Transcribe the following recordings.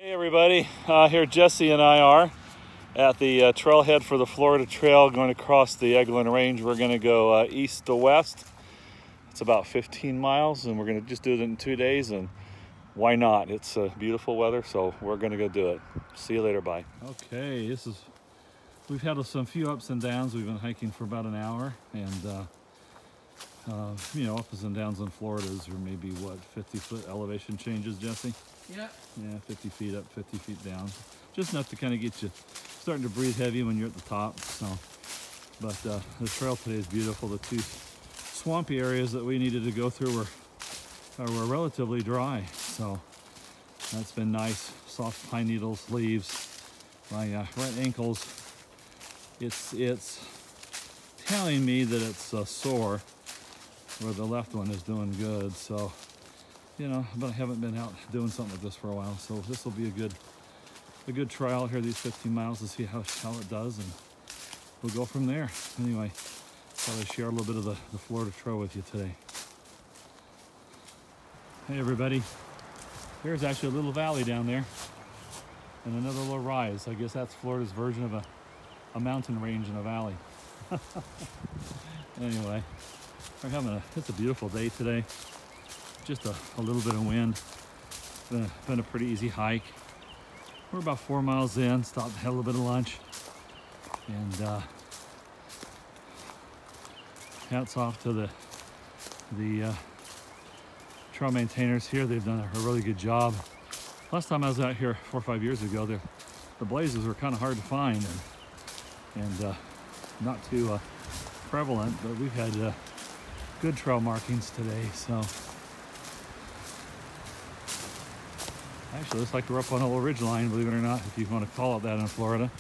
Hey everybody, here Jesse and I are at the trailhead for the Florida Trail, going across the Eglin Range. We're going to go east to west. It's about 15 miles and we're going to just do it in 2 days, and why not? It's beautiful weather, so we're going to go do it. See you later, bye. Okay, we've had some few ups and downs. We've been hiking for about an hour, and ups and downs in Florida is maybe what, 50-foot elevation changes, Jesse? Yeah. Yeah, 50 feet up, 50 feet down. Just enough to kind of get you starting to breathe heavy when you're at the top. So, but the trail today is beautiful. The two swampy areas that we needed to go through were relatively dry. So that's been nice. Soft pine needles, leaves. My right ankles, it's telling me that it's sore, where the left one is doing good. So, but I haven't been out doing something like this for a while, so this will be a good trial here, these 15 miles, to see how it does, and we'll go from there. Anyway, thought I'd share a little bit of the Florida Trail with you today. Hey everybody, there's actually a little valley down there and another little rise. I guess that's Florida's version of a mountain range in a valley. Anyway, it's a beautiful day today. Just a little bit of wind. Been a pretty easy hike. We're about 4 miles in, stopped, had a little bit of lunch, and hats off to the trail maintainers here. They've done a really good job. Last time I was out here 4 or 5 years ago, the blazes were kind of hard to find and not too prevalent, but we've had good trail markings today. So actually, looks like we're up on a little ridge line, believe it or not, if you want to call it that in Florida.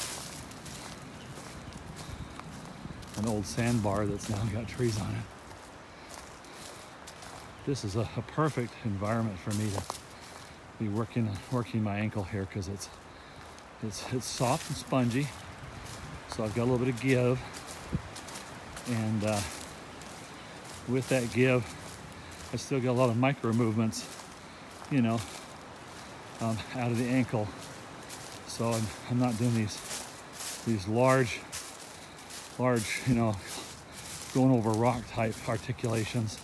An old sandbar that's now got trees on it. This is a perfect environment for me to be working my ankle here, because it's soft and spongy, so I've got a little bit of give, and with that give, I still got a lot of micro movements, out of the ankle. So I'm not doing these large, going over rock type articulations.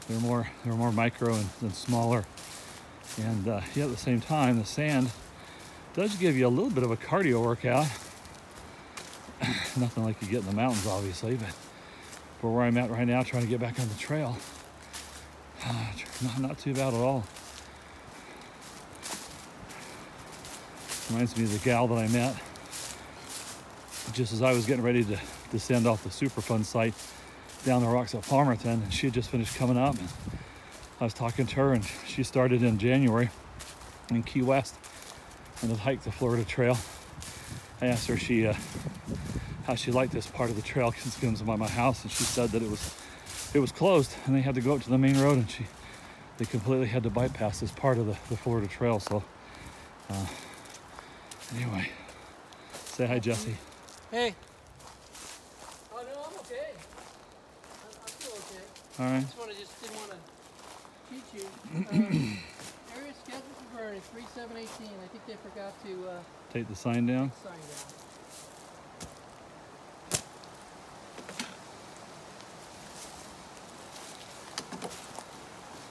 They're more micro than smaller. And at the same time, the sand does give you a little bit of a cardio workout. Nothing like you get in the mountains, obviously, but for where I'm at right now, trying to get back on the trail, not too bad at all. Reminds me of the gal that I met just as I was getting ready to descend off the Superfund site down the rocks at Palmerton, and she had just finished coming up, and I was talking to her, and she started in January in Key West and had hiked the Florida Trail. I asked her how she liked this part of the trail because it comes by my house, and she said that it was closed and they had to go up to the main road, and they completely had to bypass this part of the Florida Trail. So anyway, say hi, Jesse. Hey. Oh no, I'm okay. I feel okay. All right. Just didn't want to cheat you. Area scheduled for burn is 3/7/18. I think they forgot to take the sign down. Sign down.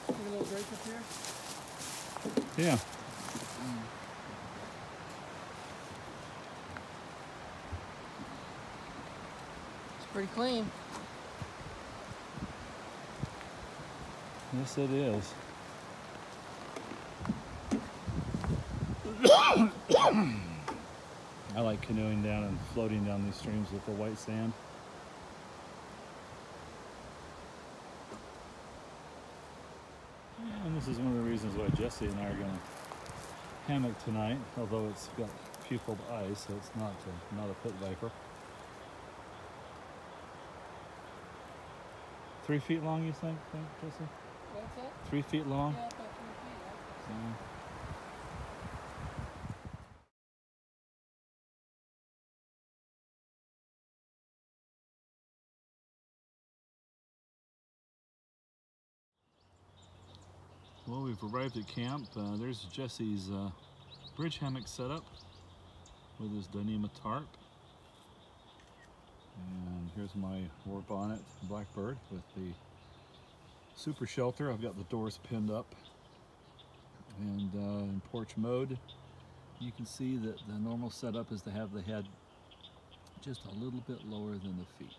Give a little break up here. Yeah. Pretty clean. Yes, it is. I like canoeing down and floating down these streams with the white sand. And this is one of the reasons why Jesse and I are going to hammock tonight, although it's got pupilled ice, so it's not a pit viper. 3 feet long, you think, Jesse? What's that? 3 feet long? Yeah, about 3 feet. Yeah. Well, we've arrived at camp. There's Jesse's bridge hammock setup with this Dyneema tarp. And here's my Bonnet blackbird with the super shelter. I've got the doors pinned up. And in porch mode, you can see that the normal setup is to have the head just a little bit lower than the feet.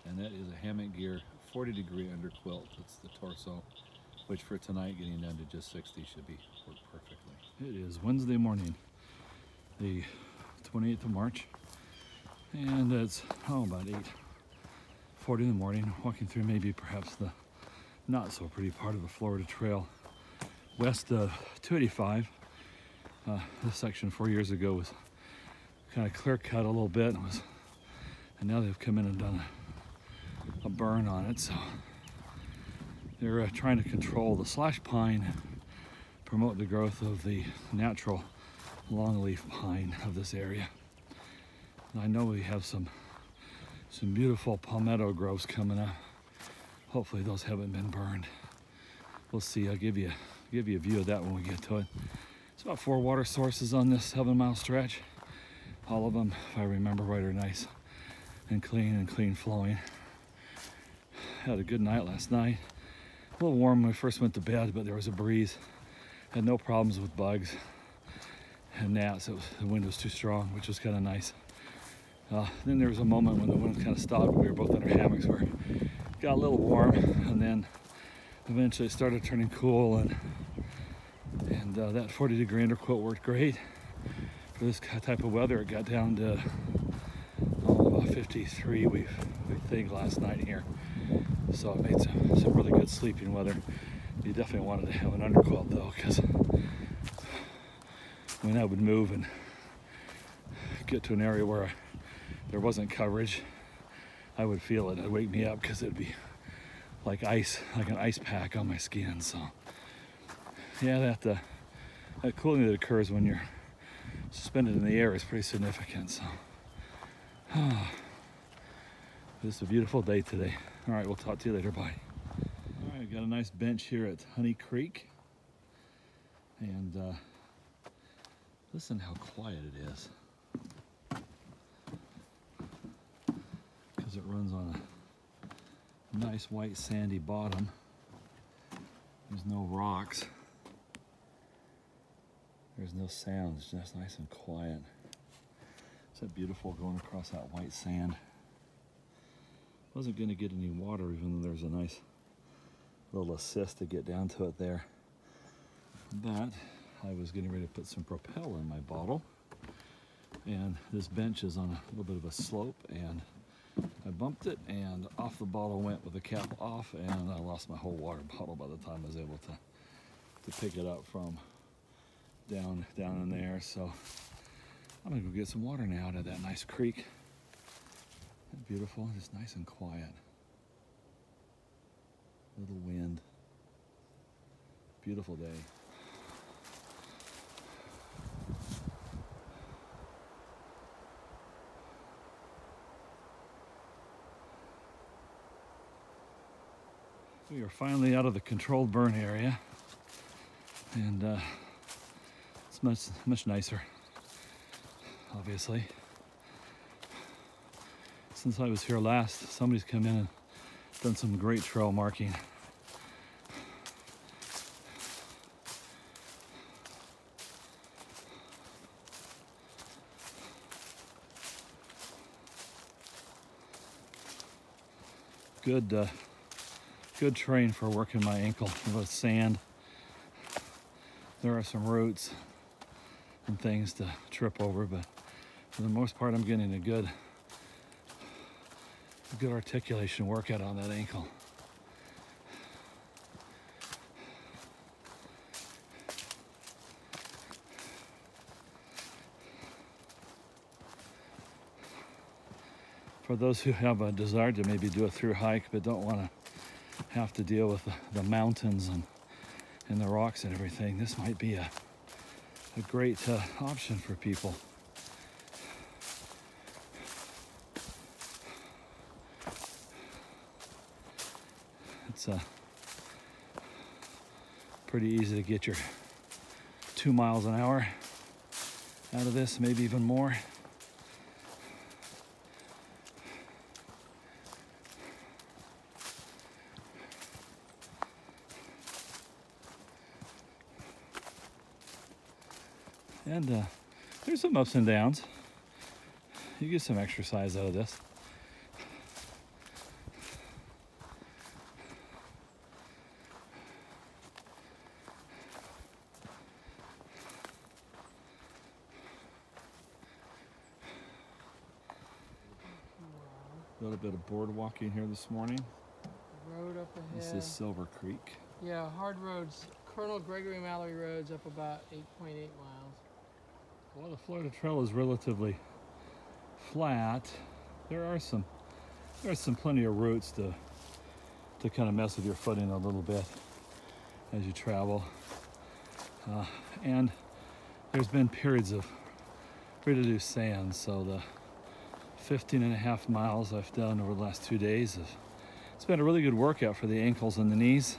And that is a hammock gear 40-degree underquilt. That's the torso, which for tonight, getting down to just 60 should be work perfectly. It is Wednesday morning, the 28th of March, and it's about 8:40 in the morning, walking through maybe perhaps the not so pretty part of the Florida Trail west of 285. This section 4 years ago was kind of clear cut a little bit, and now they've come in and done a burn on it. So they're trying to control the slash pine, promote the growth of the natural longleaf pine of this area. And I know we have some beautiful palmetto groves coming up. Hopefully those haven't been burned. We'll see. I'll give you a view of that when we get to it. It's about 4 water sources on this 7-mile stretch. All of them, if I remember right, are nice and clean flowing. Had a good night last night. A little warm when we first went to bed, but there was a breeze. Had no problems with bugs and gnats. The wind was too strong, which was kind of nice. Then there was a moment when the wind kind of stopped. We were both in our hammocks where it got a little warm, and then eventually it started turning cool, and that 40-degree underquilt worked great for this type of weather. It got down to about 53, we think, last night here. So it made some really good sleeping weather. You definitely wanted to have an underquilt though, because when I would move and get to an area where there wasn't coverage, I would feel it. It'd wake me up because it'd be like ice, like an ice pack on my skin. So yeah, that cooling that occurs when you're suspended in the air is pretty significant. So this is a beautiful day today. All right, we'll talk to you later. Bye. All right, got a nice bench here at Honey Creek, and listen how quiet it is, because it runs on a nice white sandy bottom. There's no rocks. There's no sound. It's just nice and quiet. Isn't it beautiful going across that white sand? Wasn't going to get any water, even though there's a nice little assist to get down to it there. But I was getting ready to put some Propel in my bottle, and this bench is on a little bit of a slope, and I bumped it, and off the bottle went with the cap off, and I lost my whole water bottle by the time I was able to pick it up from down in there. So I'm gonna go get some water now out of that nice creek. Isn't it beautiful? Just nice and quiet. Little wind. Beautiful day. We are finally out of the controlled burn area, and it's much nicer, obviously. Since I was here last, somebody's come in and done some great trail marking. Good terrain for working my ankle with sand. There are some roots and things to trip over, but for the most part, I'm getting a good articulation workout on that ankle. For those who have a desire to maybe do a through hike but don't want to have to deal with the mountains and the rocks and everything, this might be a great option for people. It's pretty easy to get your 2 miles an hour out of this, maybe even more. And there's some ups and downs. You get some exercise out of this. A little bit of board walking here this morning. Road up ahead. This is Silver Creek. Yeah, hard roads. Colonel Gregory Mallory Road's up about 8.8 miles. Well, the Florida Trail is relatively flat. There's plenty of roots to kind of mess with your footing a little bit as you travel. And there's been periods of reduced sand, so the 15.5 miles I've done over the last 2 days, it's been a really good workout for the ankles and the knees.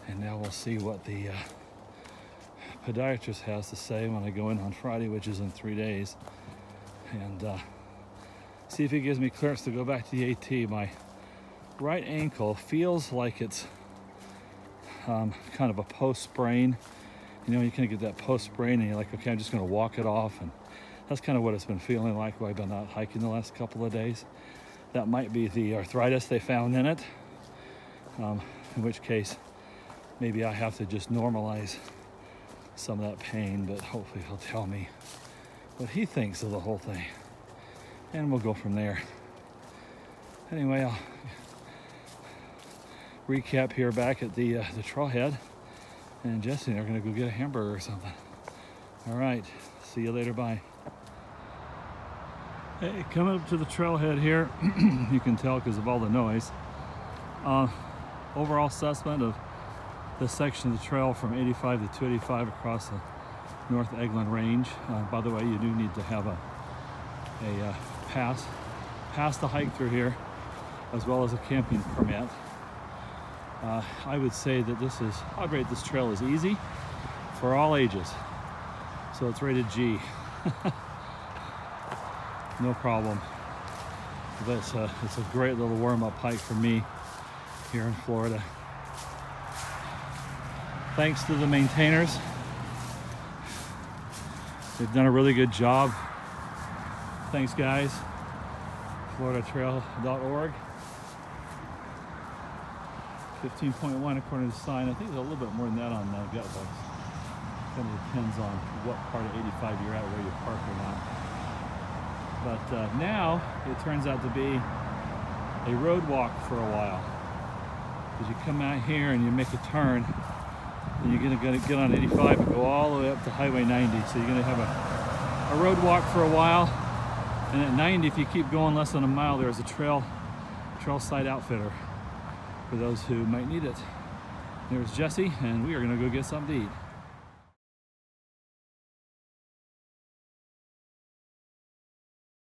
And now we'll see what the podiatrist has to say when I go in on Friday, which is in 3 days, and see if he gives me clearance to go back to the AT. My right ankle feels like it's kind of a post-sprain. You know, you kind of get that post-sprain and you're like, okay, I'm just going to walk it off, and that's kind of what it's been feeling like while I've been out hiking the last couple of days. That might be the arthritis they found in it, in which case maybe I have to just normalize some of that pain, but hopefully he'll tell me what he thinks of the whole thing, and we'll go from there. Anyway, I'll recap here back at the trailhead, and Jesse and I are gonna go get a hamburger or something. All right, see you later, bye. Hey, coming up to the trailhead here, you can tell because of all the noise. Overall assessment of this section of the trail from 85 to 285 across the North Eglin Range. By the way, you do need to have a pass to hike through here, as well as a camping permit. I would say that I'd rate this trail as easy for all ages. So it's rated G. No problem. But it's a great little warm-up hike for me here in Florida. Thanks to the maintainers. They've done a really good job. Thanks, guys. FloridaTrail.org. 15.1 according to the sign. I think there's a little bit more than that on Gutbugs. Kind of depends on what part of 85 you're at, where you park or not. But now it turns out to be a road walk for a while. Because you come out here and you make a turn, and you're gonna get on 85 and go all the way up to Highway 90. So you're gonna have a road walk for a while. And at 90, if you keep going less than a mile, there's a trail side outfitter for those who might need it. There's Jesse, and we are gonna go get something to eat.